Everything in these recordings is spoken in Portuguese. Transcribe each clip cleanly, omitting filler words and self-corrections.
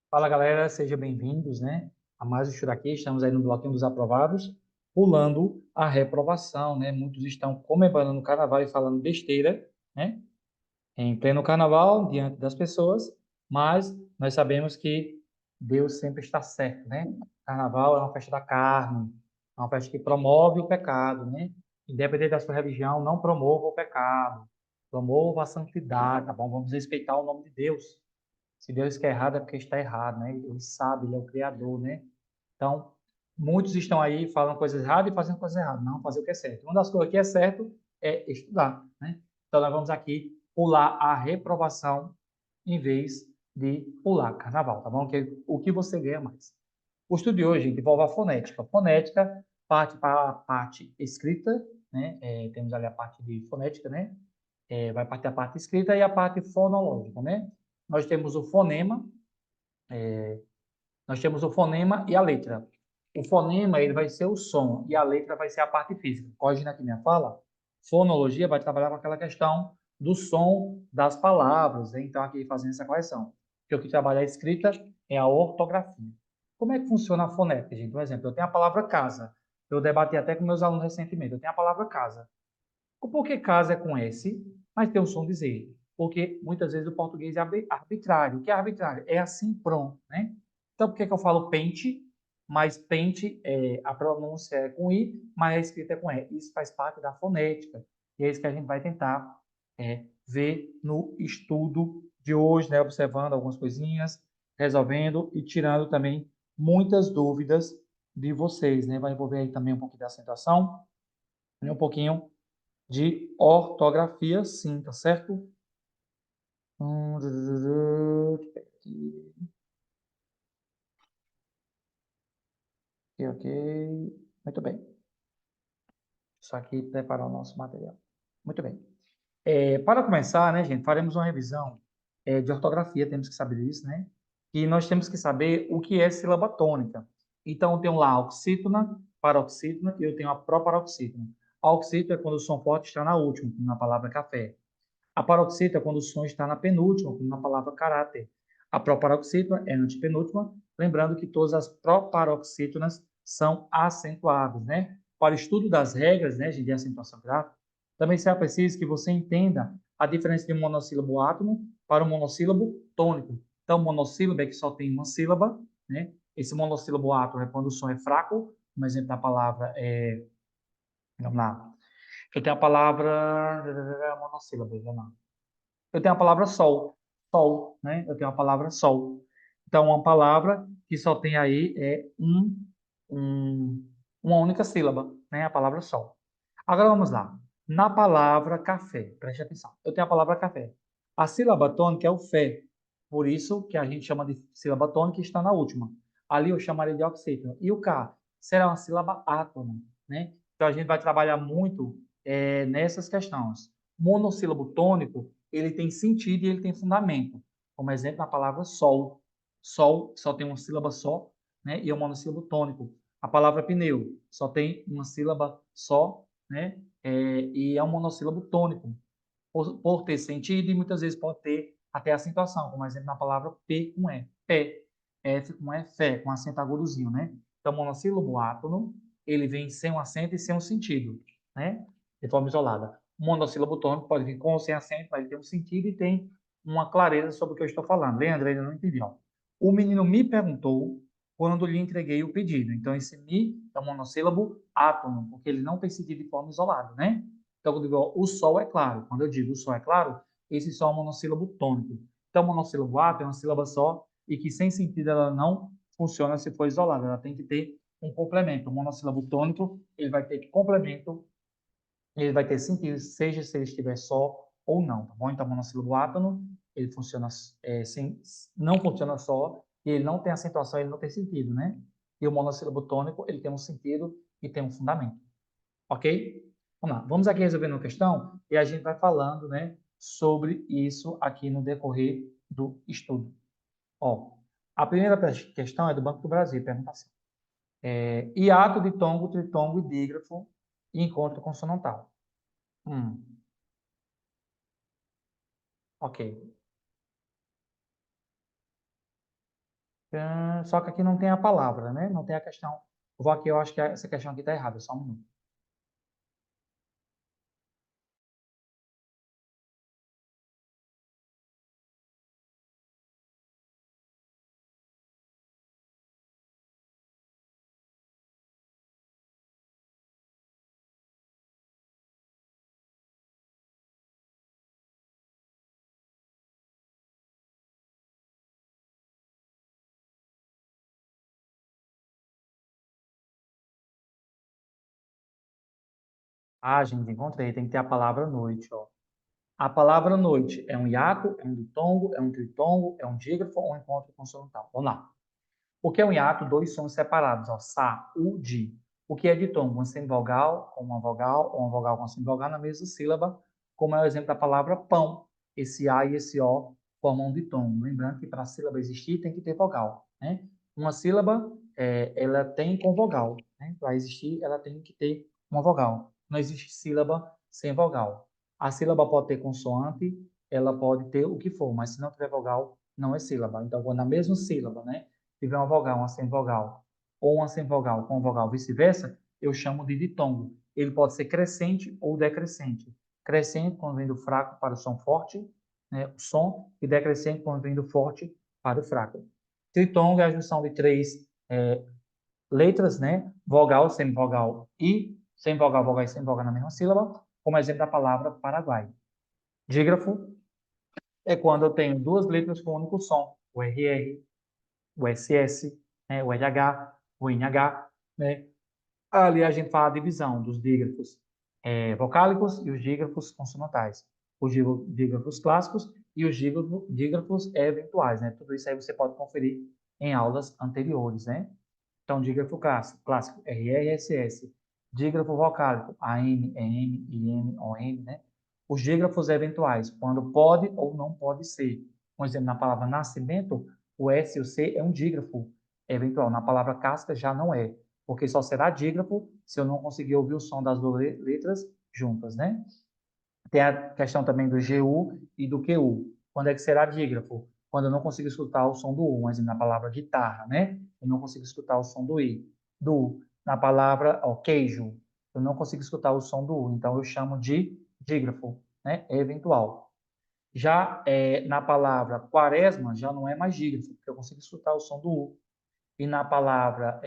Fala galera, sejam bem-vindos, né? A mais um estudo aqui, estamos aí no bloquinho dos aprovados, pulando a reprovação, né? Muitos estão comemorando o carnaval e falando besteira, né? Em pleno carnaval, diante das pessoas, mas nós sabemos que Deus sempre está certo, né? Carnaval é uma festa da carne, é uma festa que promove o pecado, né? Independente da sua religião, não promova o pecado, promova a santidade, tá bom? Vamos respeitar o nome de Deus. Se Deus quer errado é porque está errado, né? Ele sabe, ele é o Criador, né? Então, muitos estão aí falando coisas erradas e fazendo coisas erradas. Não, fazer o que é certo. Uma das coisas que é certo é estudar, né? Então, nós vamos aqui pular a reprovação em vez de pular carnaval, tá bom? Que é o que você ganha mais. O estudo de hoje envolve a fonética. Fonética parte para a parte escrita, né? Temos ali a parte de fonética, né? Vai partir a parte escrita e a parte fonológica, né? Nós temos o fonema, e a letra. O fonema ele vai ser o som e a letra vai ser a parte física. Corrigindo aqui minha fala, fonologia vai trabalhar com aquela questão do som das palavras, né? Então aqui fazendo essa correção. Porque o que trabalha a escrita é a ortografia. Como é que funciona a fonética, gente? Um exemplo, eu tenho a palavra casa. Eu debati até com meus alunos recentemente. Eu tenho a palavra casa. Por que casa é com S, mas tem o som de Z? Porque muitas vezes o português é arbitrário. O que é arbitrário? É assim pronto, né? Então, por que eu falo pente, mas pente, a pronúncia é com I, mas a escrita é com E? Isso faz parte da fonética. E é isso que a gente vai tentar ver no estudo de hoje, né? Observando algumas coisinhas, resolvendo e tirando também muitas dúvidas de vocês, né? Vai envolver aí também um pouquinho da acentuação e um pouquinho de ortografia, sim, tá certo? Ok, ok. Muito bem. Só aqui preparar o nosso material. Muito bem. Para começar, né, gente, faremos uma revisão de ortografia, temos que saber disso, né? E nós temos que saber o que é sílaba tônica. Então, eu tenho lá a oxítona, paroxítona e eu tenho a proparoxítona. A oxítona é quando o som forte está na última, como na palavra café. A paroxítona é quando o som está na penúltima, como na palavra caráter. A proparoxítona é a antepenúltima, lembrando que todas as proparoxítonas são acentuadas, né? Para o estudo das regras, né, de acentuação gráfica, também será preciso que você entenda a diferença de um monossílabo átono para um monossílabo tônico. Então, monossílabo é que só tem uma sílaba, né? Esse monossílabo átono é quando o som é fraco, como exemplo da palavra vamos lá. Eu tenho a palavra monossílabo, vamos lá. Eu tenho a palavra sol, sol, né? Eu tenho a palavra sol. Então, uma palavra que só tem aí uma única sílaba, né? A palavra sol. Agora vamos lá. Na palavra café, preste atenção. Eu tenho a palavra café. A sílaba tônica é o fé. Por isso que a gente chama de sílaba tônica e está na última. Ali eu chamaria de oxítono. E o K será uma sílaba átona, né? Então a gente vai trabalhar muito nessas questões. Monossílabo tônico, ele tem sentido e ele tem fundamento. Como exemplo, na palavra sol. Sol só tem uma sílaba só, né? E é um monossílabo tônico. A palavra pneu só tem uma sílaba só, né? E é um monossílabo tônico, por ter sentido e muitas vezes pode ter até acentuação, como exemplo na palavra P com E. Pé, F com E, fé, com acento agudozinho, né? Então, monossílabo átono, ele vem sem um acento e sem um sentido, né? De forma isolada. O monossílabo tônico pode vir com ou sem acento, mas ele tem um sentido e tem uma clareza sobre o que eu estou falando. Leandro, ainda não entendi, ó. O menino me perguntou quando lhe entreguei o pedido. Então, esse mi é um monossílabo átono, porque ele não tem sentido de forma isolada, né? Então, quando eu digo o sol é claro, quando eu digo o sol é claro, esse sol é um monossílabo tônico. Então, monossílabo átono é uma sílaba só e que sem sentido ela não funciona se for isolada. Ela tem que ter um complemento. O monossílabo tônico, ele vai ter complemento, ele vai ter sentido, seja se ele estiver só ou não, tá bom? Então, monossílabo átono, ele funciona não funciona só, e ele não tem acentuação, ele não tem sentido, né? E o monossílabo tônico, ele tem um sentido e tem um fundamento, ok? Vamos lá, vamos aqui resolvendo uma questão e a gente vai falando, né, sobre isso aqui no decorrer do estudo. Ó, a primeira questão é do Banco do Brasil, pergunta assim. Hiato, ditongo, tritongo e dígrafo e encontro consonantal. Hum, ok. Só que aqui não tem a palavra, né? Não tem a questão. Eu vou aqui, eu acho que essa questão aqui está errada, só um minuto. Ah, gente, encontrei. Tem que ter a palavra noite, ó. A palavra noite é um hiato, é um ditongo, é um tritongo, é um dígrafo ou um encontro consonantal. Vamos lá. O que é um hiato? Dois sons separados, ó. Sa, u, di. O que é ditongo? Uma semivogal com uma vogal, ou uma vogal com uma semivogal na mesma sílaba, como é o exemplo da palavra pão. Esse A e esse O formam um ditongo. Lembrando que para a sílaba existir tem que ter vogal, né? Uma sílaba, ela tem com vogal, né? Para existir, ela tem que ter uma vogal. Não existe sílaba sem vogal. A sílaba pode ter consoante, ela pode ter o que for, mas se não tiver vogal, não é sílaba. Então, quando na mesma sílaba, né, tiver uma vogal, uma semivogal, ou uma semivogal com vogal vice-versa, eu chamo de ditongo. Ele pode ser crescente ou decrescente. Crescente quando vem do fraco para o som forte, né, o som, e decrescente quando vem do forte para o fraco. Tritongo é a junção de três letras, né, vogal, semivogal e semivogal, vogal e semivogal na mesma sílaba, como exemplo da palavra Paraguai. Dígrafo é quando eu tenho duas letras com um único som, o RR, o SS, né, o LH, o NH, né? Ali a gente fala a divisão dos dígrafos vocálicos e os dígrafos consonantais. Os dígrafos clássicos e os dígrafos eventuais, né? Tudo isso aí você pode conferir em aulas anteriores, né? Então, dígrafo clássico, RRSS. Dígrafo vocálico, AM, EM, IM, OM, né? Os dígrafos eventuais, quando pode ou não pode ser. Por exemplo, na palavra nascimento, o S e o C é um dígrafo eventual. Na palavra casca já não é, porque só será dígrafo se eu não conseguir ouvir o som das duas letras juntas, né? Tem a questão também do GU e do QU. Quando é que será dígrafo? Quando eu não consigo escutar o som do U, mas na palavra guitarra, né? Eu não consigo escutar o som do I. Do U. Na palavra queijo, eu não consigo escutar o som do U, então eu chamo de dígrafo, né? Eventual. Já na palavra quaresma, já não é mais dígrafo, porque eu consigo escutar o som do U. E na palavra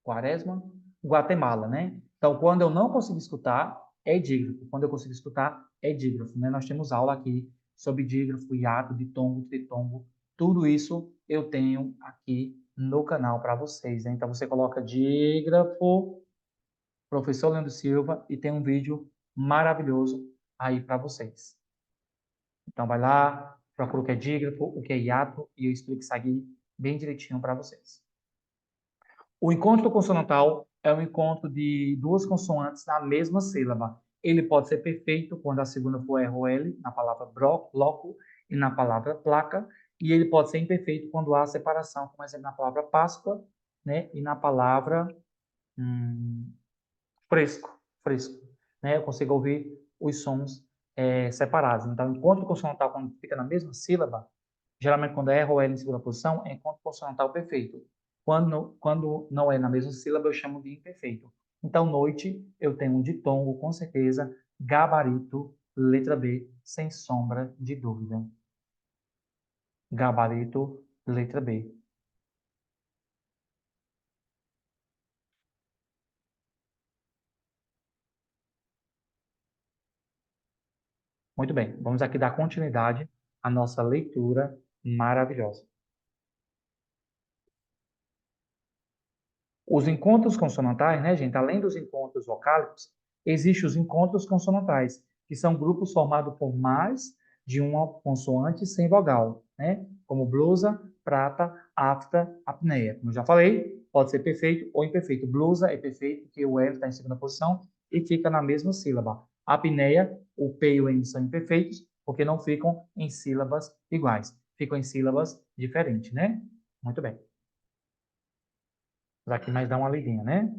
Quaresma, Guatemala, né? Então, quando eu não consigo escutar, é dígrafo. Quando eu consigo escutar, é dígrafo, né? Nós temos aula aqui sobre dígrafo, hiato, ditongo, tritongo. Tudo isso eu tenho aqui no canal para vocês, né? Então, você coloca dígrafo, professor Leandro Silva, e tem um vídeo maravilhoso aí para vocês. Então, vai lá, procura o que é dígrafo, o que é hiato, e eu explico isso aqui bem direitinho para vocês. O encontro consonantal é o encontro de duas consoantes na mesma sílaba. Ele pode ser perfeito quando a segunda for R ou L, na palavra bloco e na palavra placa, e ele pode ser imperfeito quando há separação, como exemplo na palavra Páscoa, né, e na palavra hum, fresco, fresco. Né? Eu consigo ouvir os sons separados. Então, encontro consonantal, quando fica na mesma sílaba, geralmente quando é R ou L em segunda posição, é encontro consonantal perfeito. Quando não é na mesma sílaba, eu chamo de imperfeito. Então, noite, eu tenho um ditongo, com certeza, gabarito, letra B, sem sombra de dúvida. Gabarito, letra B. Muito bem, vamos aqui dar continuidade à nossa leitura maravilhosa. Os encontros consonantais, né, gente, além dos encontros vocálicos, existem os encontros consonantais, que são grupos formados por mais de uma consoante sem vogal, né, como blusa, prata, afta, apneia. Como eu já falei, pode ser perfeito ou imperfeito. Blusa é perfeito, porque o L está em segunda posição e fica na mesma sílaba. Apneia, o P e o N são imperfeitos, porque não ficam em sílabas iguais, ficam em sílabas diferentes, né? Muito bem. Aqui mais dá uma lidinha, né?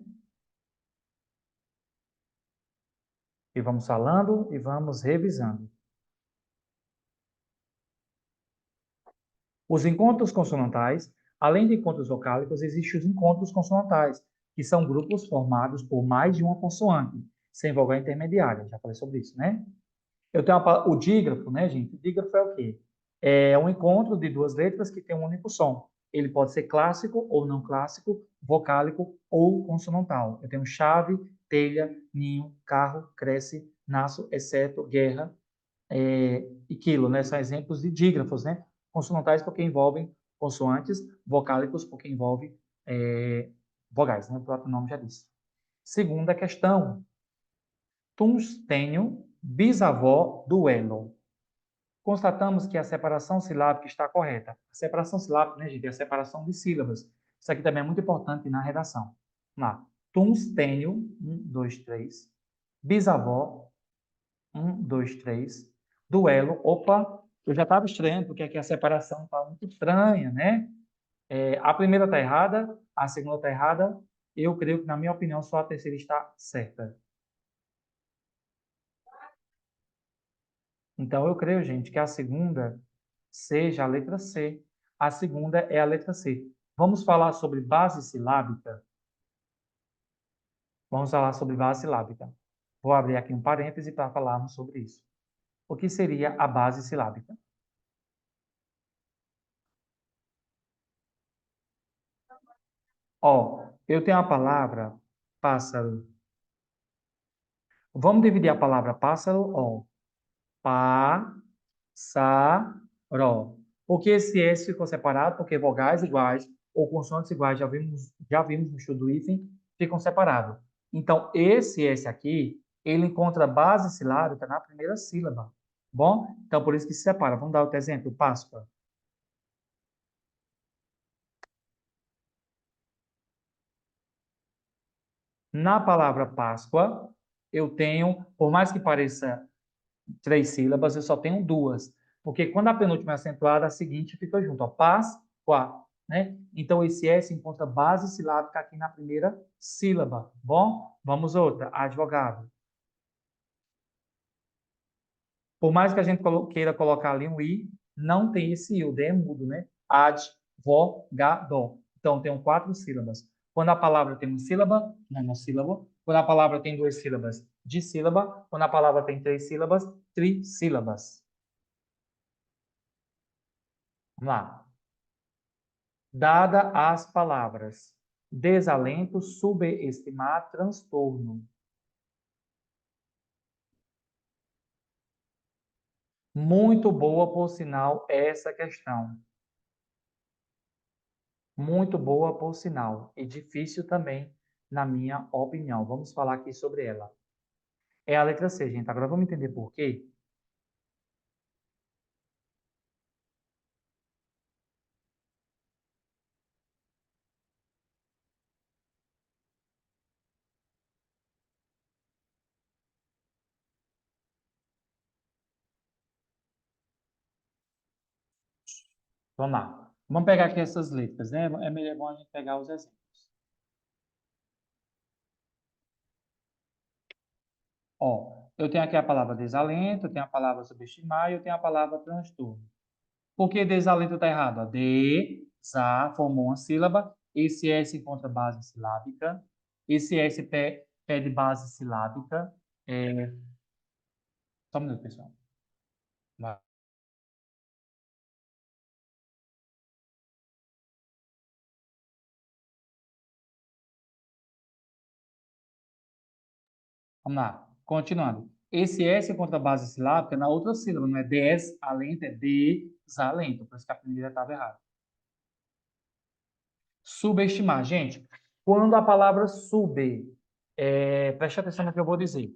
E vamos falando e vamos revisando. Os encontros consonantais, além de encontros vocálicos, existem os encontros consonantais, que são grupos formados por mais de uma consoante, sem vogal intermediária. Já falei sobre isso, né? Eu tenho o dígrafo, né, gente? O dígrafo é o quê? É um encontro de duas letras que tem um único som. Ele pode ser clássico ou não clássico, vocálico ou consonantal. Eu tenho chave, telha, ninho, carro, cresce, nasço, exceto, guerra, e quilo, né? São exemplos de dígrafos, né? Consonantais porque envolvem consoantes, vocálicos porque envolvem vogais, né? O próprio nome já disse. Segunda questão. Tungstênio, bisavó do elo. Constatamos que a separação silábica está correta. A separação silábica, né, gente, é a separação de sílabas. Isso aqui também é muito importante na redação. Vamos lá. Tungstênio, 2, 3. Bisavó, 2, 3. Duelo, opa, eu já estava estranhando, porque aqui a separação está muito estranha, né? A primeira está errada, a segunda está errada. Eu creio que, na minha opinião, só a terceira está certa. Então, eu creio, gente, que a segunda seja a letra C. A segunda é a letra C. Vamos falar sobre base silábica? Vamos falar sobre base silábica. Vou abrir aqui um parêntese para falarmos sobre isso. O que seria a base silábica? Ó, eu tenho a palavra pássaro. Vamos dividir a palavra pássaro, ó. Pá, sa, ró. Por que esse S ficou separado? Porque vogais iguais ou consoantes iguais, já vimos no estudo do hífen, ficam separados. Então, esse S aqui, ele encontra base silábica na primeira sílaba. Bom? Então, por isso que se separa. Vamos dar outro exemplo. Páscoa. Na palavra Páscoa, eu tenho, por mais que pareça três sílabas, eu só tenho duas. Porque quando a penúltima é acentuada, a seguinte fica junto. Ó, Páscoa, né? Então, esse S encontra base silábica aqui na primeira sílaba. Bom, vamos outra. Advogado. Por mais que a gente queira colocar ali um I, não tem esse I. O D é mudo, né? Advogado. Então, tem quatro sílabas. Quando a palavra tem uma sílaba, monossílabo. Quando a palavra tem duas sílabas, dissílaba. Quando a palavra tem três sílabas, trissílabas. Vamos lá. Dada as palavras desalento, subestimar, transtorno. Muito boa, por sinal, essa questão. Muito boa, por sinal. E difícil também, na minha opinião. Vamos falar aqui sobre ela. É a letra C, gente. Agora vamos entender por quê? Vamos lá. Vamos pegar aqui essas letras, né? É melhor bom a gente pegar os exemplos. Ó, eu tenho aqui a palavra desalento, eu tenho a palavra subestimar e eu tenho a palavra transtorno. Por que desalento está errado? Ó, za, formou uma sílaba. Esse S encontra base silábica. Esse S pede base silábica. Só um minuto, pessoal. Vai. Vamos lá. Continuando. Esse S encontra base silábica na outra sílaba. Não é desalento, é desalento. Por isso que a primeira estava errada. Subestimar. Gente, quando a palavra sub, preste atenção no que eu vou dizer.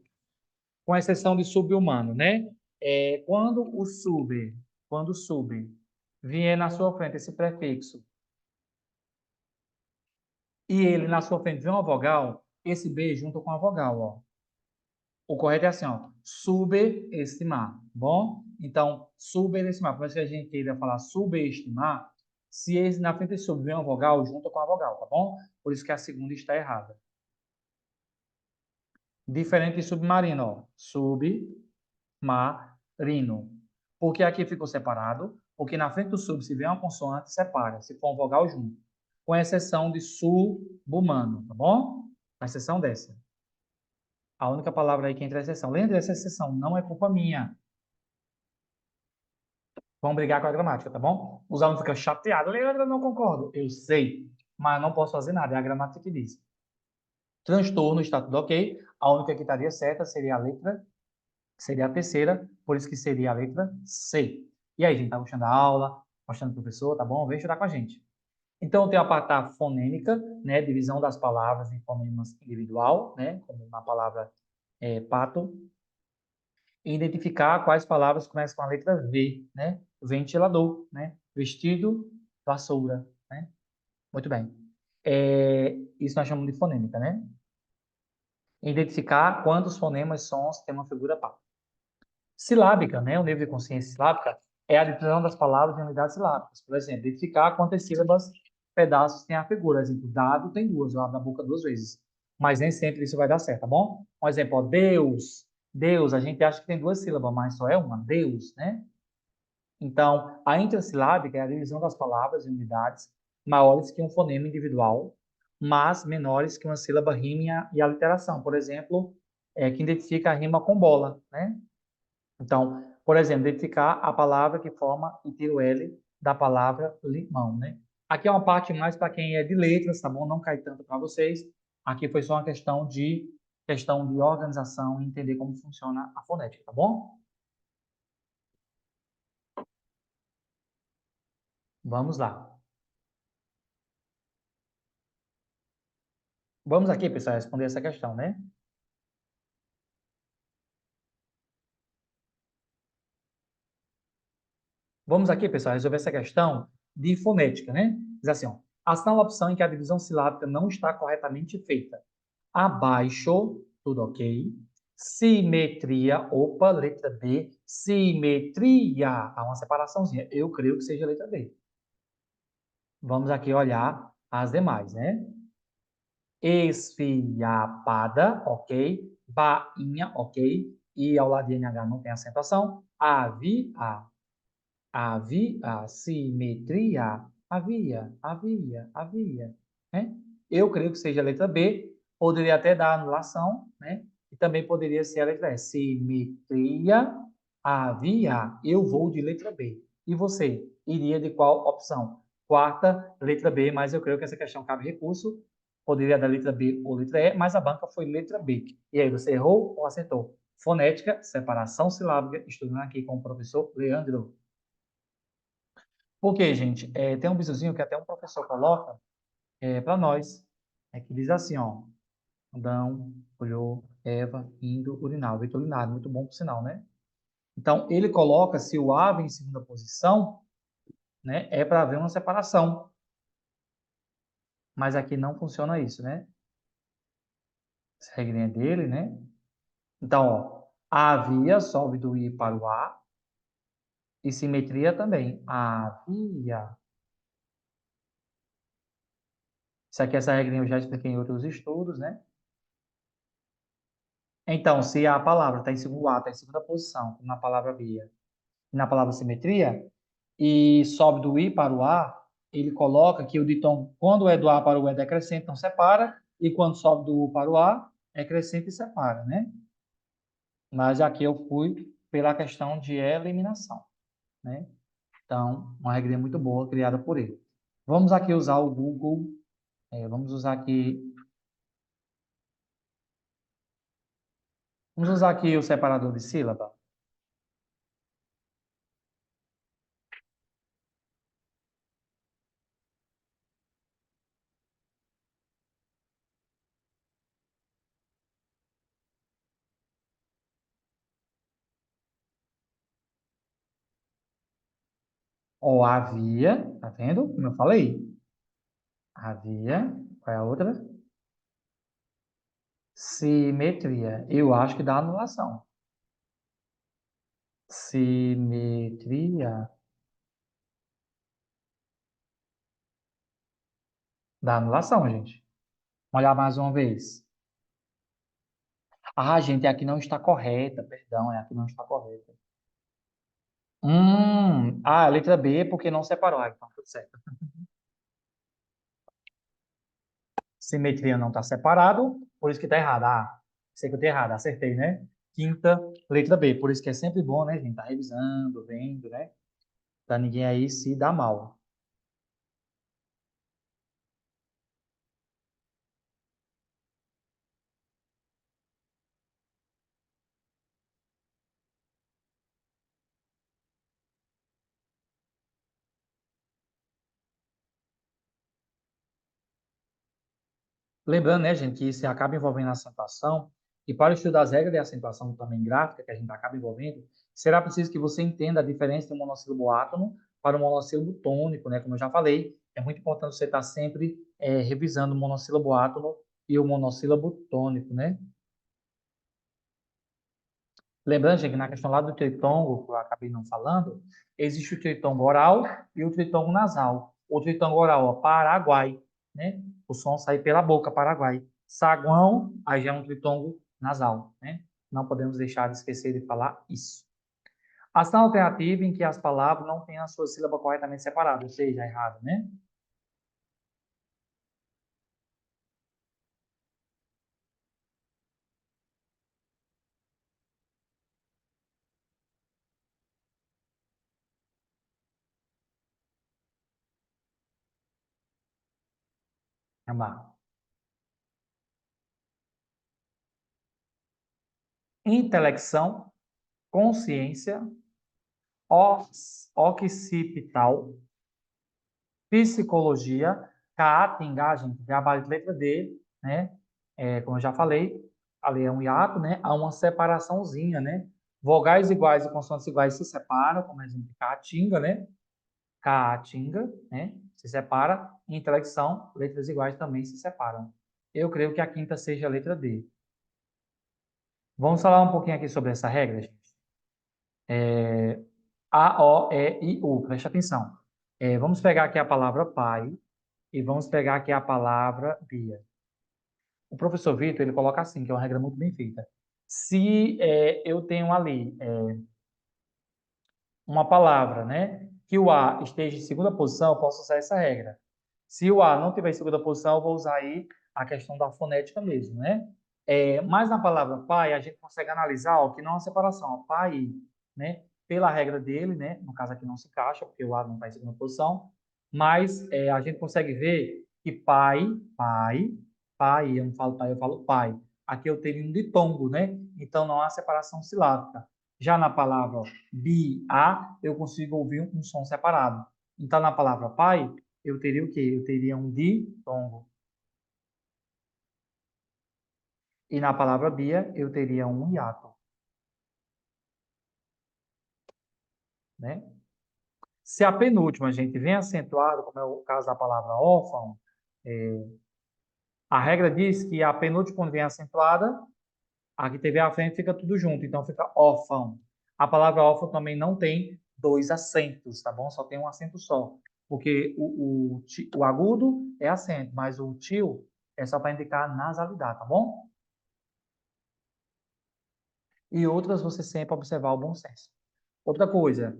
Com exceção de sub-humano, né? Quando o sub vier na sua frente esse prefixo e ele na sua frente vem uma vogal, esse B junto com a vogal, ó. O correto é assim, ó, subestimar, bom? Então, subestimar, por mais que a gente queira falar subestimar, se esse na frente desse sub vem uma vogal, junto com a vogal, tá bom? Por isso que a segunda está errada. Diferente de submarino, ó. Submarino. Por que aqui ficou separado? porque na frente do sub, se vier uma consoante, separa, se for um vogal junto. Com exceção de subumano, tá bom? Com exceção dessa. A única palavra aí que entra é exceção. Lembra dessa exceção, não é culpa minha. Vão brigar com a gramática, tá bom? Os alunos ficam chateados. Leandro, eu não concordo. Eu sei, mas não posso fazer nada. É a gramática que diz. Transtorno, está tudo ok. A única que estaria certa seria a letra, seria a terceira, por isso que seria a letra C. E aí, gente, tá gostando da aula? Gostando do professor? Tá bom? Vem estudar com a gente. Então, tem a parte da fonêmica, né? Divisão das palavras em fonemas individual, né? Como na palavra pato. E identificar quais palavras começam com a letra V, né? Ventilador, né? Vestido, vassoura, né? Muito bem. Isso nós chamamos de fonêmica, né? Identificar quando os fonemas sons têm uma figura pátria. Silábica, né? O nível de consciência silábica é a divisão das palavras em unidades silábicas. Por exemplo, identificar quantas sílabas, pedaços tem a figura. Por exemplo, dado tem duas, eu abro a boca duas vezes. Mas nem sempre isso vai dar certo, tá bom? Um exemplo, ó, Deus. Deus, a gente acha que tem duas sílabas, mas só é uma. Deus, né? Então, a intrassilábica é a divisão das palavras em unidades maiores que um fonema individual, mas menores que uma sílaba, rima e aliteração. Por exemplo, que identifica a rima com bola, né? Então, por exemplo, identificar a palavra que forma e tira o L da palavra limão, né? Aqui é uma parte mais para quem é de letras, tá bom? Não cai tanto para vocês. Aqui foi só uma questão de organização e entender como funciona a fonética, tá bom? Vamos lá. Vamos aqui, pessoal, responder essa questão, né? Vamos aqui, pessoal, resolver essa questão de fonética, né? Diz assim, ó, assinala a opção em que a divisão silábica não está corretamente feita. Abaixo, tudo ok. Simetria, opa, letra B. Simetria, há uma separaçãozinha. Eu creio que seja a letra B. Vamos aqui olhar as demais, né? Esfiapada, ok. Bainha, ok. E ao lado de NH não tem acentuação. Havia simetria. Havia. Né? Eu creio que seja a letra B. Poderia até dar anulação, né? E também poderia ser a letra E. Simetria. Havia. Eu vou de letra B. E você iria de qual opção? Quarta, letra B, mas eu creio que essa questão cabe recurso. Poderia dar letra B ou letra E, mas a banca foi letra B. E aí, você errou ou acertou? Fonética, separação silábica, estudando aqui com o professor Leandro. Porque, gente, tem um bizuzinho que até um professor coloca para nós, que diz assim, ó, Adão, olhou, Eva, indo, urinar, veio urinar, muito bom por sinal, né? Então, ele coloca, se o A vem em segunda posição, né, é para haver uma separação. Mas aqui não funciona isso, né? Essa regrinha dele, né? Então, ó, havia, sobe do I para o A, e simetria também. Havia. Isso aqui, essa regrinha eu já expliquei em outros estudos, né? Então, se a palavra está em segundo A, está em segunda posição, como na palavra via, e na palavra simetria, e sobe do I para o A, ele coloca que o ditom, quando é do A para o E, é decrescente, então separa, e quando sobe do U para o A, é crescente e separa, né? Mas aqui eu fui pela questão de eliminação, né? Então, uma regra muito boa criada por ele. Vamos aqui usar o Google, vamos usar aqui o separador de sílaba. Ou havia, tá vendo? Como eu falei. Havia, qual é a outra? Simetria. Eu acho que dá anulação. Simetria. Dá anulação, gente. Vamos olhar mais uma vez. Ah, gente, aqui não está correta. Perdão, aqui não está correta. A letra B, porque não separou. Ah, então, tudo certo. Simetria não está separado, por isso que está errado. Ah, sei que eu tenho errado, acertei, né? Quinta, letra B. Por isso que é sempre bom, né, gente? Tá revisando, vendo, né? Pra ninguém aí se dar mal. Lembrando, né, gente, que isso acaba envolvendo a acentuação, e para estudar as regras de acentuação também gráfica, que a gente acaba envolvendo, será preciso que você entenda a diferença de um monossílabo átono para um monossílabo tônico, né? Como eu já falei, é muito importante você estar sempre revisando o monossílabo átono e o monossílabo tônico, né? Lembrando, gente, que na questão lá do tritongo, que eu acabei não falando, existe o tritongo oral e o tritongo nasal. O tritongo oral, ó, Paraguai, né? O som sai pela boca, Paraguai. Saguão, aí já é um tritongo nasal, né? Não podemos deixar de esquecer de falar isso. Ação alternativa em que as palavras não têm a sua sílaba corretamente separada, ou seja, errado, né? Amar. Intelecção, consciência, occipital, psicologia, Caatinga, gente, trabalho de letra D, né? Como eu já falei, ali é um hiato, né? Há uma separaçãozinha, né? Vogais iguais e consoantes iguais se separam, como exemplo, Caatinga, né? Caatinga, né? Se separa. Intelecção, letras iguais também se separam. Eu creio que a quinta seja a letra D. Vamos falar um pouquinho aqui sobre essa regra, gente. A, O, E, I, U. Preste atenção. Vamos pegar aqui a palavra pai e vamos pegar aqui a palavra Bia. O professor Vitor, ele coloca assim, que é uma regra muito bem feita. Se eu tenho ali uma palavra, né, que o A esteja em segunda posição, eu posso usar essa regra. Se o A não estiver em segunda posição, eu vou usar aí a questão da fonética mesmo, né? Mas na palavra pai, a gente consegue analisar ó, que não há separação, ó, pai, né? Pela regra dele, né? No caso aqui não se encaixa, porque o A não está em segunda posição, mas a gente consegue ver que pai, eu não falo pai, eu falo pai. Aqui eu teria um ditongo, né? Então não há separação silábica. Já na palavra ó, bi, a, eu consigo ouvir um som separado. Então na palavra pai, eu teria o quê? Eu teria um ditongo. E na palavra Bia, eu teria um hiato, né? Se a penúltima, gente, vem acentuada, como é o caso da palavra órfão, é, a regra diz que a penúltima, quando vem acentuada, a que teve à frente fica tudo junto, então fica órfão. A palavra órfão também não tem dois acentos, tá bom? Só tem um acento só. Porque o agudo é acento, mas o tio é só para indicar nasalidade, tá bom? E outras você sempre observar o bom senso. Outra coisa,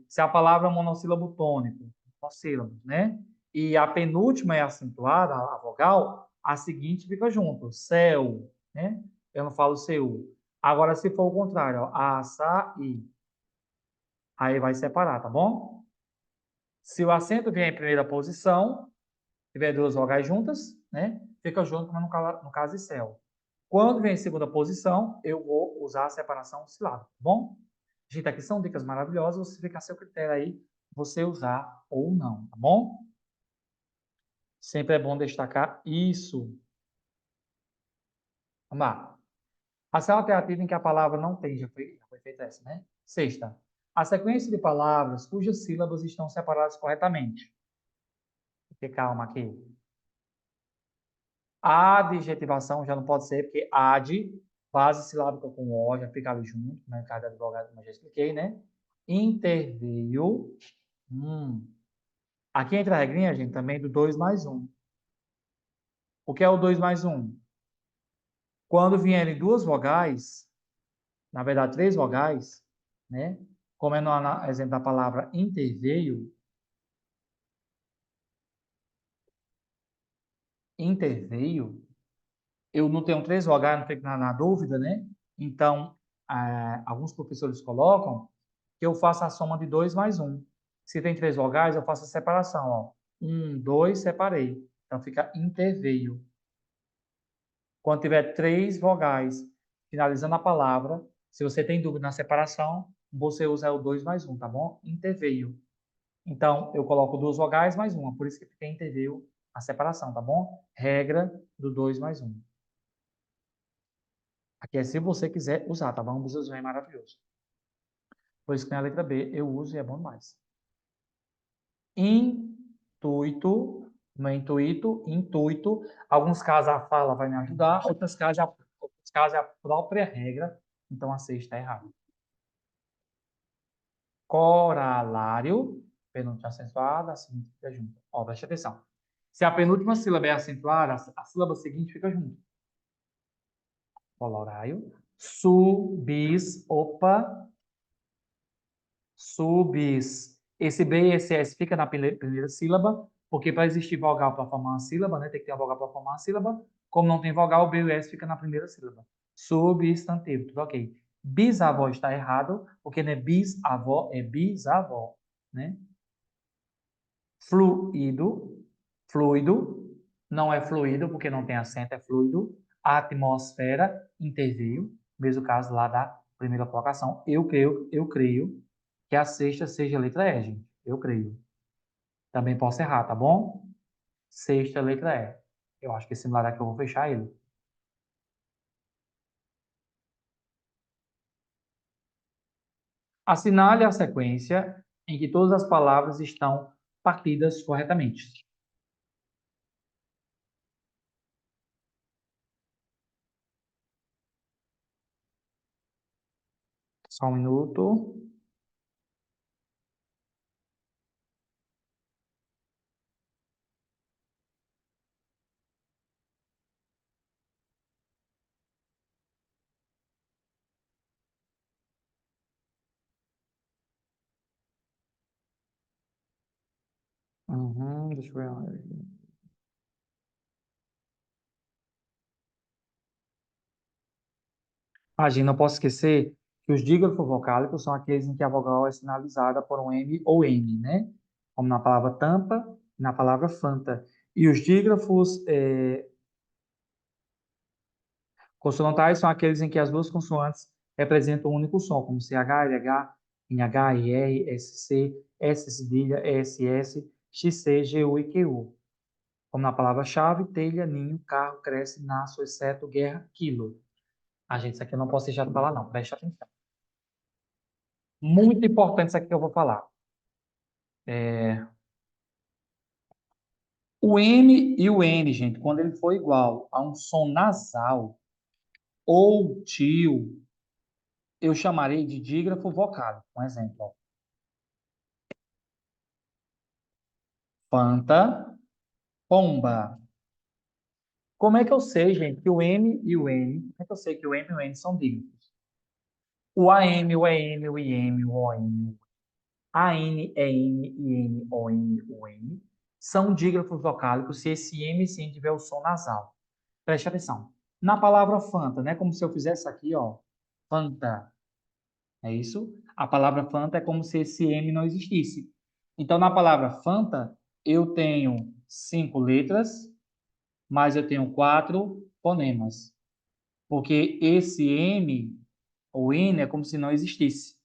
se a palavra é monossílabo tônico, monossílabos, né? E a penúltima é acentuada, a vogal, a seguinte fica junto, céu, né? Eu não falo seu. Agora, se for o contrário, ó, açaí, aí vai separar, tá bom? Se o acento vier em primeira posição, tiver duas vogais juntas, né? Fica junto, como no caso de céu. Quando vem em segunda posição, eu vou usar a separação silábica, tá bom? Gente, aqui são dicas maravilhosas, você fica a seu critério aí, você usar ou não, tá bom? Sempre é bom destacar isso. Vamos lá. Ação alternativa em que a palavra não tem, já foi feita essa, né? Sexta. A sequência de palavras cujas sílabas estão separadas corretamente. Fique calma aqui. A adjetivação já não pode ser, porque ad, base silábica com o, já fica ali junto, né? Cada advogado, como eu já expliquei, né? Interveio. Hum. Aqui entra a regrinha, gente, também do 2 mais um. O que é o 2 mais um? Quando vierem duas vogais, na verdade, três vogais, né? como é no exemplo da palavra interveio, eu não tenho três vogais, não fico na dúvida, né? Então, alguns professores colocam que eu faço a soma de 2 mais 1. Se tem três vogais, eu faço a separação, ó. 1, 2, separei. Então, fica interveio. Quando tiver três vogais finalizando a palavra, se você tem dúvida na separação, você usa o 2 mais 1, tá bom? Interveio. Então, eu coloco duas vogais mais uma, por isso que fica interveio a separação, tá bom? Regra do 2 mais 1. Aqui é se você quiser usar, tá bom? O Buzzosão é maravilhoso. Por isso que na letra B eu uso e é bom demais. Intuito, não é intuito. Alguns casos a fala vai me ajudar, outros casos é a própria regra. Então a C está errada. Corolário, penúltima acentuada, a seguinte fica junto. Ó, preste atenção. Se a penúltima sílaba é acentuada, a sílaba seguinte fica junto. Corolário. Subis, opa, subis. Esse B e esse S fica na primeira sílaba, porque para existir vogal para formar uma sílaba, né, tem que ter uma vogal para formar uma sílaba. Como não tem vogal, o B e o S fica na primeira sílaba. Substantivo, tudo ok. Bisavó está errado, porque não é bisavó, é bisavó, né? Fluido, fluido, não é fluido, porque não tem acento, é fluido. Atmosfera, interveio, mesmo caso lá da primeira colocação. Eu creio que a sexta seja a letra E, gente. Eu creio. Também posso errar, tá bom? Sexta letra E. Eu acho que esse similar aqui eu vou fechar ele. Assinale a sequência em que todas as palavras estão partidas corretamente. Só um minuto. Deixa eu ver. Imagina, não posso esquecer que os dígrafos vocálicos são aqueles em que a vogal é sinalizada por um M ou N, né? Como na palavra tampa e na palavra fanta. E os dígrafos consonantais são aqueles em que as duas consoantes representam um único som, como CH, LH, NH, IR, SC, S cedilha, ESS, XC, GU e QU. Como na palavra chave, telha, ninho, carro, cresce, nasce, exceto, guerra, quilo. A gente, isso aqui eu não posso deixar de falar, não. Preste atenção. Muito importante isso aqui que eu vou falar. O M e o N, gente, quando ele for igual a um som nasal ou tio, eu chamarei de dígrafo vocálico. Um exemplo, ó. Fanta, pomba. Como é que eu sei, gente, que o M e o N, como é que eu sei que o M e o N são dígrafos? O AM, o EM, o IM, o OM, AN, EN, IN, ON, UN são dígrafos vocálicos se esse M e esse N tiver o som nasal. Preste atenção. Na palavra Fanta, né? Como se eu fizesse aqui, ó. Fanta. É isso? A palavra Fanta é como se esse M não existisse. Então, na palavra Fanta, eu tenho 5 letras, mas eu tenho 4 fonemas. Porque esse M ou N é como se não existisse.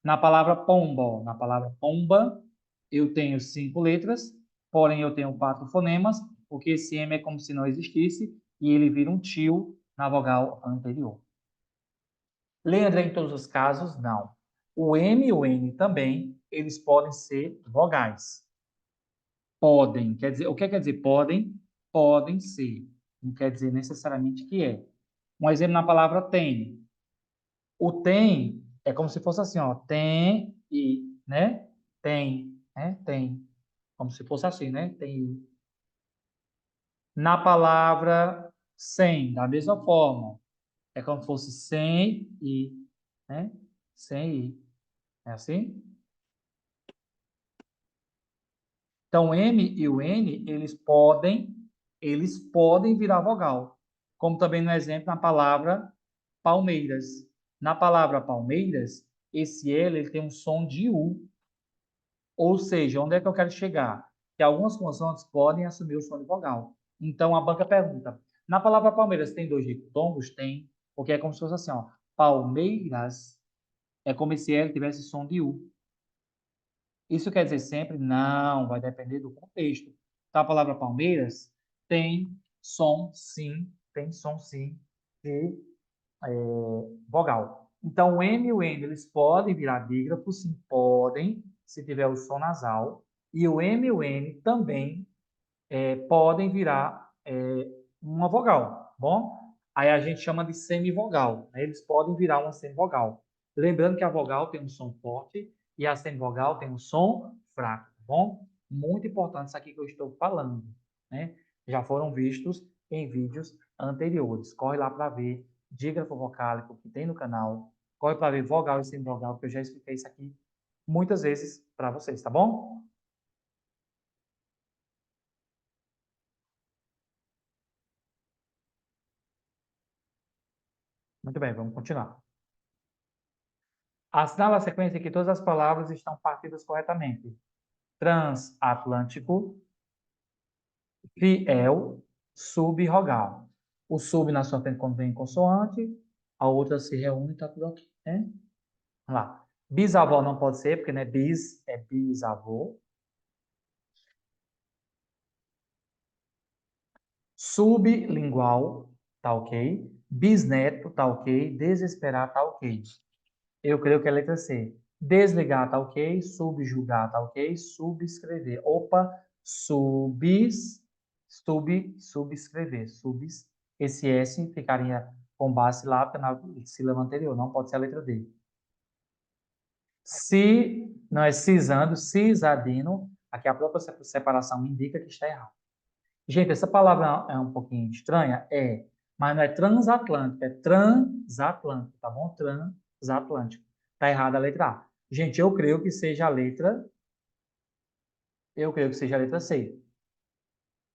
Na palavra pomba, na palavra pomba, eu tenho 5 letras, porém eu tenho 4 fonemas, porque esse M é como se não existisse e ele vira um tio na vogal anterior. Leandro, em todos os casos, não. O M e o N também, eles podem ser vogais. Podem, quer dizer, o que quer dizer podem? Podem ser. Não quer dizer necessariamente que é. Um exemplo na palavra tem. O tem é como se fosse assim, ó, tem e, né? Tem, né? Tem. Como se fosse assim, né? Tem. Na palavra sem, da mesma forma. É como se fosse sem e, né? Sem e. É assim? Então, o M e o N, eles podem virar vogal. Como também no exemplo na palavra Palmeiras. Na palavra Palmeiras, esse L ele tem um som de U. Ou seja, onde é que eu quero chegar? Que algumas consoantes podem assumir o som de vogal. Então, a banca pergunta, na palavra Palmeiras tem dois diptongos? Tem, porque é como se fosse assim, ó. Palmeiras é como se L tivesse som de U. Isso quer dizer sempre? Não, vai depender do contexto. Então, a palavra Palmeiras tem som sim de vogal. Então, o M e o N, eles podem virar dígrafo, sim, podem, se tiver o som nasal. E o M e o N também podem virar uma vogal, tá bom? Aí a gente chama de semivogal, né? Eles podem virar uma semivogal. Lembrando que a vogal tem um som forte e a semivogal tem um som fraco, tá bom? Muito importante isso aqui que eu estou falando, né? Já foram vistos em vídeos anteriores. Corre lá para ver dígrafo vocálico que tem no canal. Corre para ver vogal e semivogal, que eu já expliquei isso aqui muitas vezes para vocês, tá bom? Muito bem, vamos continuar. Assinala a sequência em que todas as palavras estão partidas corretamente. Transatlântico, fiel, subrogal. O sub na sua frente quando vem consoante, a outra se reúne e está tudo aqui, né? Vamos lá. Bisavó não pode ser, porque né, bis é bisavô. Sublingual, tá ok. Bisneto, tá ok. Desesperar, tá ok. Eu creio que é a letra C. Desligar, tá ok. Subjugar, tá ok. Subscrever. Opa, subscrever. Esse S ficaria com base lá na sílaba anterior. Não pode ser a letra D. Se, não é cisando, cisadino. Aqui a própria separação indica que está errado. Gente, essa palavra é um pouquinho estranha? É. Mas não é transatlântico, é transatlântico, tá bom? Transatlântico. Tá errada a letra A. Gente, eu creio que seja a letra C.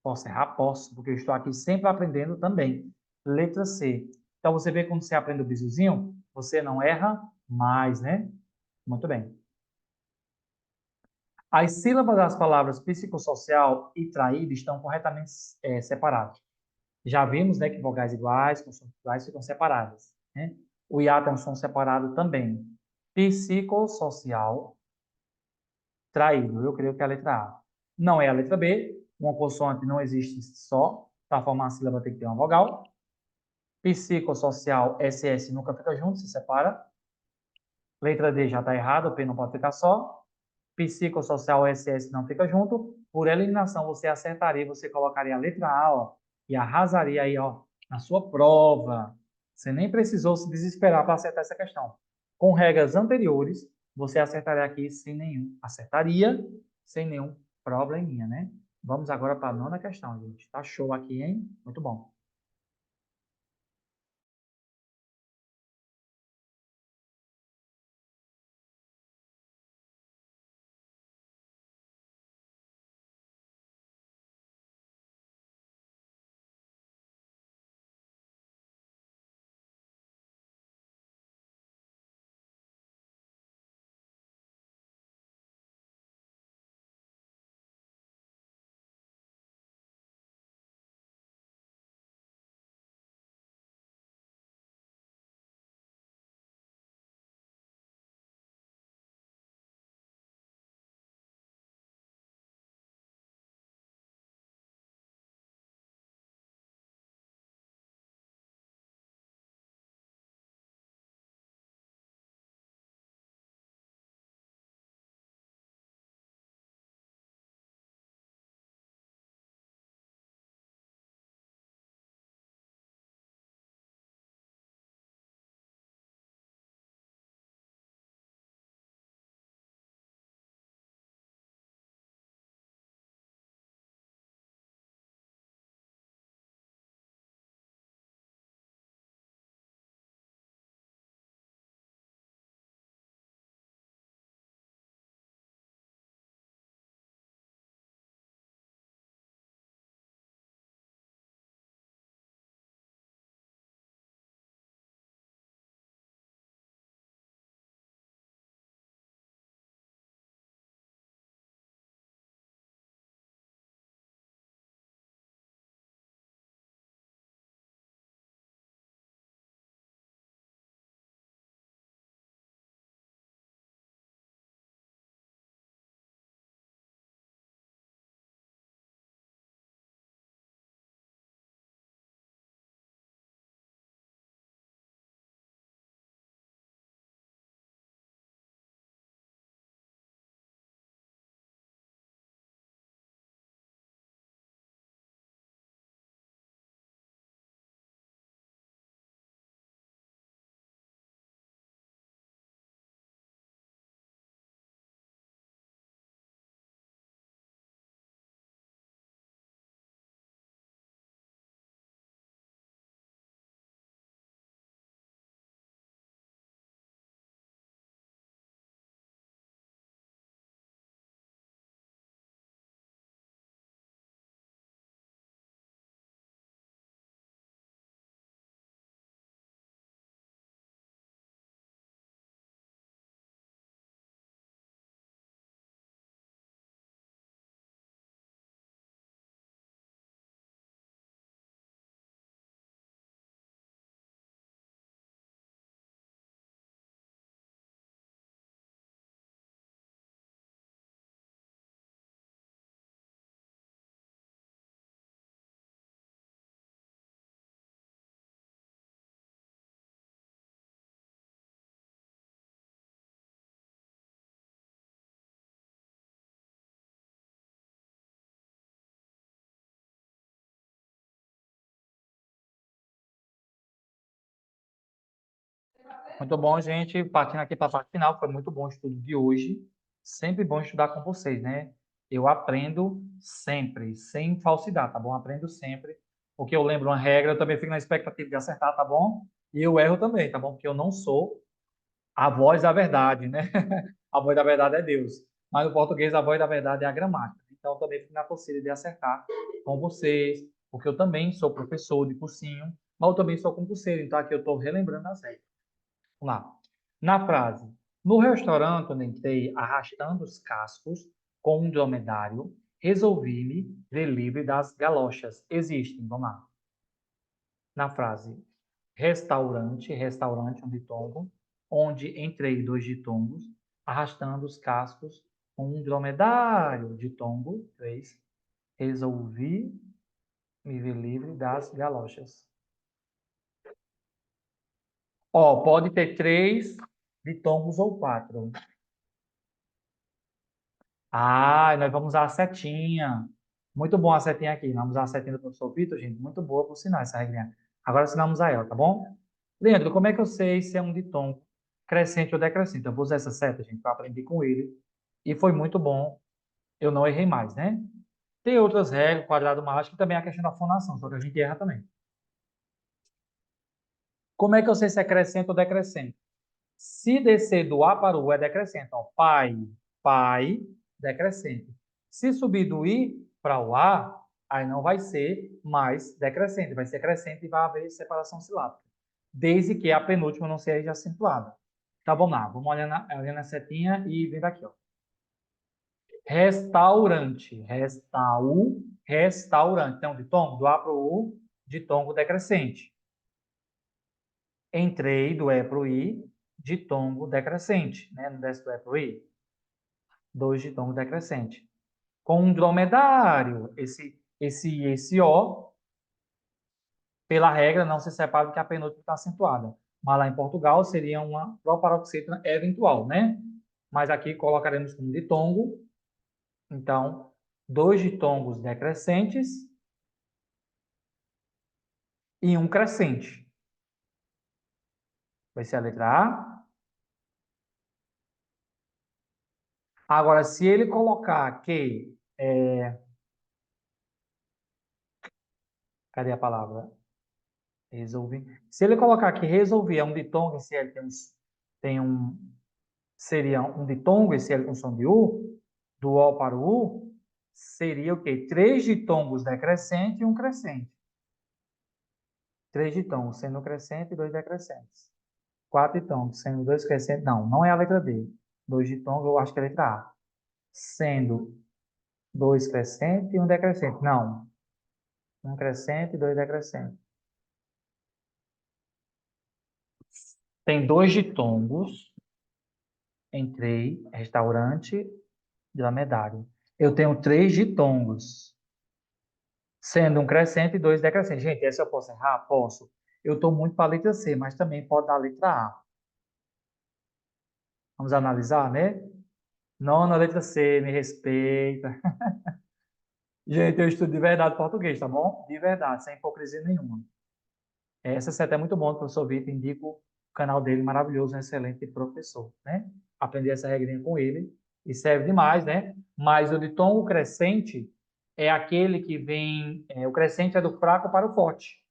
Posso errar? Posso, porque eu estou aqui sempre aprendendo também. Letra C. Então, você vê quando você aprende o bizuzinho, você não erra mais, né? Muito bem. As sílabas das palavras psicossocial e traído estão corretamente separadas. Já vimos, né, que vogais iguais, consoantes iguais ficam separadas, né? O hiato é um som separado também. Psicossocial, traído. Eu creio que é a letra A. Não é a letra B. Uma consoante não existe só. Para formar a sílaba tem que ter uma vogal. Psicossocial, SS nunca fica junto, se separa. Letra D já está errada, o P não pode ficar só. Psicossocial, SS não fica junto. Por eliminação, você acertaria, você colocaria a letra A, ó, e arrasaria aí, ó, na sua prova. Você nem precisou se desesperar para acertar essa questão. Com regras anteriores, você acertaria aqui sem nenhum, acertaria sem nenhum probleminha, né? Vamos agora para a nona questão, gente. Tá show aqui, hein? Muito bom. Muito bom, gente. Partindo aqui para a parte final, foi muito bom o estudo de hoje. Sempre bom estudar com vocês, né? Eu aprendo sempre, sem falsidade, tá bom? Aprendo sempre. Porque eu lembro uma regra, eu também fico na expectativa de acertar, tá bom? E eu erro também, tá bom? Porque eu não sou a voz da verdade, né? A voz da verdade é Deus. Mas no português, a voz da verdade é a gramática. Então, eu também fico na torcida de acertar com vocês, porque eu também sou professor de cursinho, mas eu também sou concurseiro, então aqui eu estou relembrando as regras. Vamos lá. Na frase, no restaurante onde entrei arrastando os cascos com um dromedário, resolvi-me ver livre das galochas. Existem, vamos lá. Na frase, restaurante, um ditongo, onde entrei dois ditongos, arrastando os cascos com um dromedário, ditongo, três, resolvi me ver livre das galochas. Ó, pode ter três ditongos ou quatro. Ah, nós vamos usar a setinha. Muito bom a setinha aqui. Vamos usar a setinha do professor Vitor, gente. Muito boa por sinal essa regrinha. Agora ensinamos a ela, tá bom? Leandro, como é que eu sei se é um ditongo crescente ou decrescente? Eu vou usar essa seta, gente, para aprender com ele. E foi muito bom. Eu não errei mais, né? Tem outras regras, quadrado mágico, que também é a questão da fonação, só que a gente erra também. Como é que eu sei se é crescente ou decrescente? Se descer do A para o U é decrescente. Ó, pai, pai, decrescente. Se subir do I para o A, aí não vai ser mais decrescente, vai ser crescente e vai haver separação silábica. Desde que a penúltima não seja acentuada. Tá, vamos lá. Vamos olhando a setinha e vendo aqui, ó. Restaurante. Restaurante. Então, ditongo do A para o U, ditongo decrescente. Entrei do E para o I, ditongo decrescente, né? No desce do E para o I, dois ditongo decrescente. Com um dromedário, esse O, pela regra, não se separa porque a penúltima está acentuada. Mas lá em Portugal seria uma proparoxítona eventual, né? Mas aqui colocaremos como ditongo. Então, dois ditongos decrescentes e um crescente. Vai ser a letra A. Agora, se ele colocar que... cadê a palavra? Resolvi. Se ele colocar aqui resolvi é um ditongo, esse L tem um, seria um ditongo, esse L com som de U, do O para o U, seria o quê? Três ditongos decrescente e um crescente. Três ditongos, sendo um crescente e dois decrescentes. Quatro ditongos, sendo dois crescentes. Não, não é a letra D. Dois ditongos, eu acho que é a letra A. Sendo dois crescentes e um decrescente. Não. Um crescente e dois decrescentes. Tem dois ditongos. Entrei, restaurante, dromedário. Eu tenho três ditongos, sendo um crescente e dois decrescentes. Gente, essa eu posso errar? Posso. Eu estou muito para a letra C, mas também pode dar a letra A. Vamos analisar, né? Não na letra C, me respeita. Gente, eu estudo de verdade português, tá bom? De verdade, sem hipocrisia nenhuma. Essa seta é muito bom, o professor Vitor, indico o canal dele, maravilhoso, um excelente professor, né? Aprendi essa regrinha com ele e serve demais, né? Mas o ditongo crescente é aquele que vem, o crescente é do fraco para o forte,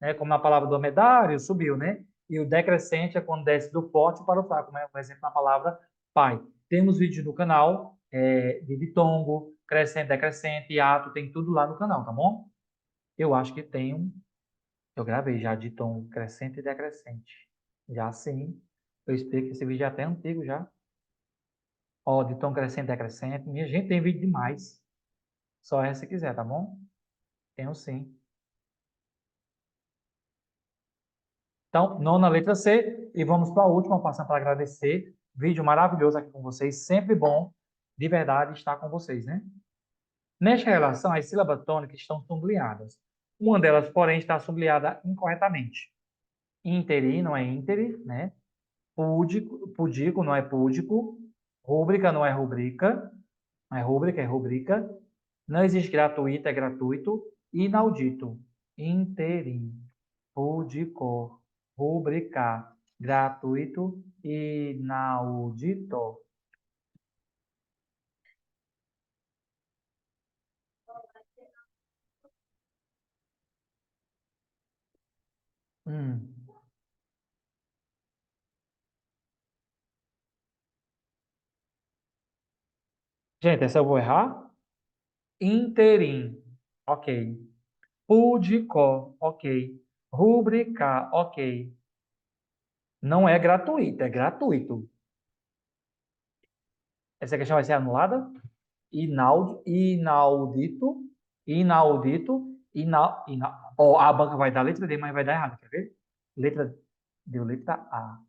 né? Como na palavra dromedário, subiu, né? E o decrescente é quando desce do forte para o fraco, né? Por exemplo, na palavra pai. Temos vídeo no canal de ditongo, crescente, decrescente, hiato, tem tudo lá no canal, tá bom? Eu acho que tem um eu gravei já de tom crescente e decrescente. Já sim. Eu explico que esse vídeo é até antigo já. Ó, de tom crescente e decrescente. Minha gente, tem vídeo demais. Só essa se quiser, tá bom? Tenho sim. Então, nona letra C. E vamos para a última, passando para agradecer. Vídeo maravilhoso aqui com vocês. Sempre bom, de verdade, estar com vocês, né? Nesta relação, as sílabas tônicas estão sublinhadas. Uma delas, porém, está sublinhada incorretamente. Interi não é interi, né? Púdico, pudico não é púdico, rúbrica não é rubrica, não é rúbrica, é rubrica. Não existe gratuito, é gratuito. Inaudito, interim, pudico, rubricar. Gratuito, inaudito. Hum. Gente, essa eu vou errar. Interim. Ok. Pudicó. Ok. Rubricar. Ok. Não é gratuito, é gratuito. Essa questão vai ser anulada? Inaudito. Inaudito. Ó, a banca vai dar letra D, mas vai dar errado. Quer ver? Letra. Deu letra A.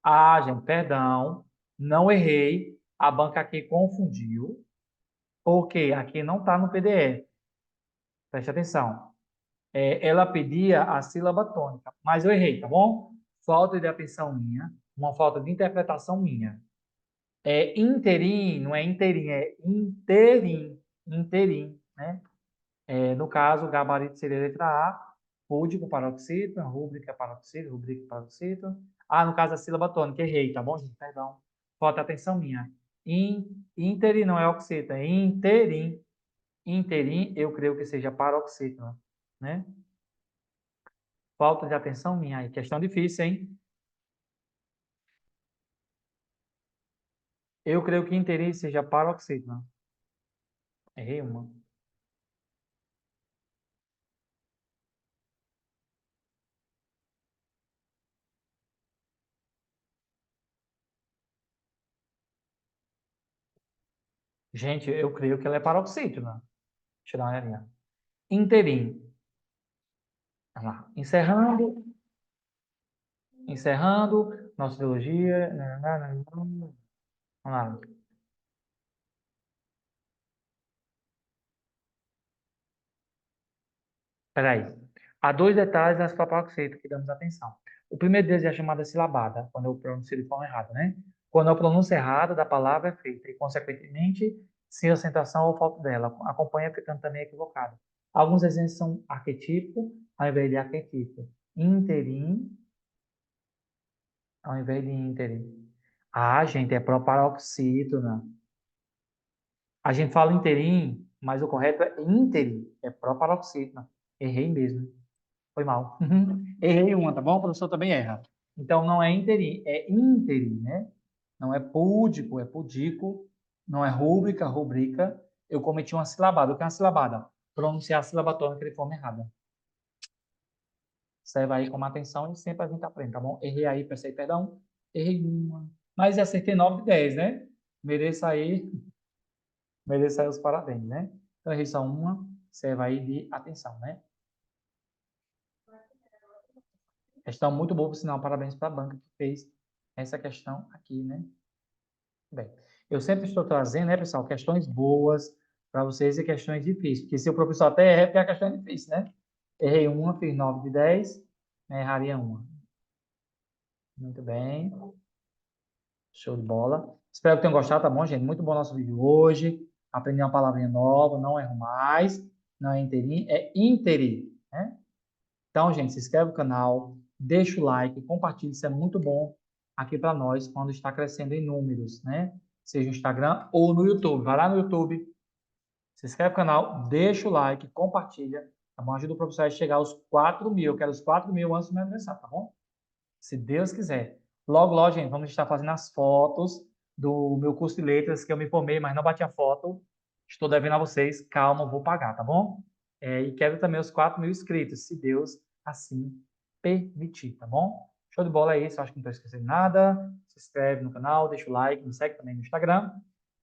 Ah, gente, perdão. Não errei. A banca aqui confundiu. Porque aqui não está no PDF. Preste atenção. Ela pedia a sílaba tônica, mas eu errei, tá bom? Falta de atenção minha, uma falta de interpretação minha. É interim, não é interim, é interim, interim, né? No caso, o gabarito seria a letra A, púdico, paroxítono, rúbrica, paroxítono, rubrica, paroxítono. Ah, no caso, a sílaba tônica, errei, tá bom, gente? Perdão. Falta de atenção minha. Interim não é oxítono, é interim. Interim, eu creio que seja paroxítono, né? Falta de atenção minha aí. Questão difícil, hein? Eu creio que interim seja paroxítono. Errei uma. Gente, eu creio que ela é paroxítona. Deixa eu dar uma olhadinha. Interim. Vamos lá. Encerrando. Nossa ideologia. Vamos lá. Peraí. Há dois detalhes nas paroxítonas que damos atenção. O primeiro deles é a chamada silabada, quando eu pronuncio de forma errada, né? Quando a pronúncia errada da palavra é feita e, consequentemente, sem acentuação ou falta dela, acompanha ficando também equivocado. Alguns exemplos são arquetipo ao invés de arquetipo. Interim ao invés de interim. Ah, gente, é proparoxítona. A gente fala interim, mas o correto é interim. É proparoxítona. Errei mesmo. Foi mal. Errei uma, tá bom? O professor também erra. Então, não é interim, é interim, né? Não é púdico, é pudico. Não é rúbrica, rubrica. Eu cometi uma silabada. O que é uma silabada? Pronunciar a sílaba tônica de forma errada. Serve aí com atenção e sempre a gente aprende, tá bom? Errei aí, pensei, perdão. Errei uma. Mas acertei 9 de 10, né? Mereço aí, mereço aí os parabéns, né? Então, errei só uma. Serve aí de atenção, né? Questão muito boa, por sinal. Parabéns para a banca que fez essa questão aqui, né? Bem, eu sempre estou trazendo, né, pessoal, questões boas para vocês e questões difíceis. Porque se o professor até erra, porque a questão é difícil, né? Errei uma, fiz 9 de 10, né? Erraria uma. Muito bem. Show de bola. Espero que tenham gostado, tá bom, gente? Muito bom nosso vídeo hoje. Aprendi uma palavrinha nova, não erro mais. Não é interim, é interi, né? Então, gente, se inscreve no canal, deixa o like, compartilha, isso é muito bom aqui para nós quando está crescendo em números, né? Seja no Instagram ou no YouTube. Vai lá no YouTube, se inscreve no canal, deixa o like, compartilha, tá bom? Ajuda o professor a chegar aos 4.000. Eu quero os 4.000 antes do meu aniversário, tá bom? Se Deus quiser. Logo, logo, gente, vamos estar fazendo as fotos do meu curso de letras, que eu me formei, mas não bati a foto. Estou devendo a vocês. Calma, eu vou pagar, tá bom? E quero também os 4.000 inscritos, se Deus assim permitir, tá bom? Show de bola é isso. Acho que não estou esquecendo nada. Se inscreve no canal, deixa o like, me segue também no Instagram.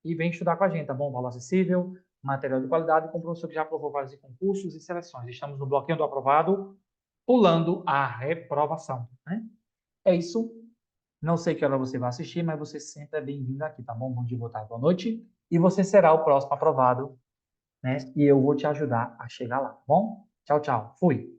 E vem estudar com a gente, tá bom? Valor acessível, material de qualidade, com o professor que já aprovou vários concursos e seleções. Estamos no bloquinho do aprovado, pulando a reprovação, né? É isso. Não sei que hora você vai assistir, mas você sempre é bem-vindo aqui, tá bom? Bom dia, boa tarde, boa noite. E você será o próximo aprovado, né? E eu vou te ajudar a chegar lá, tá bom? Tchau, tchau. Fui.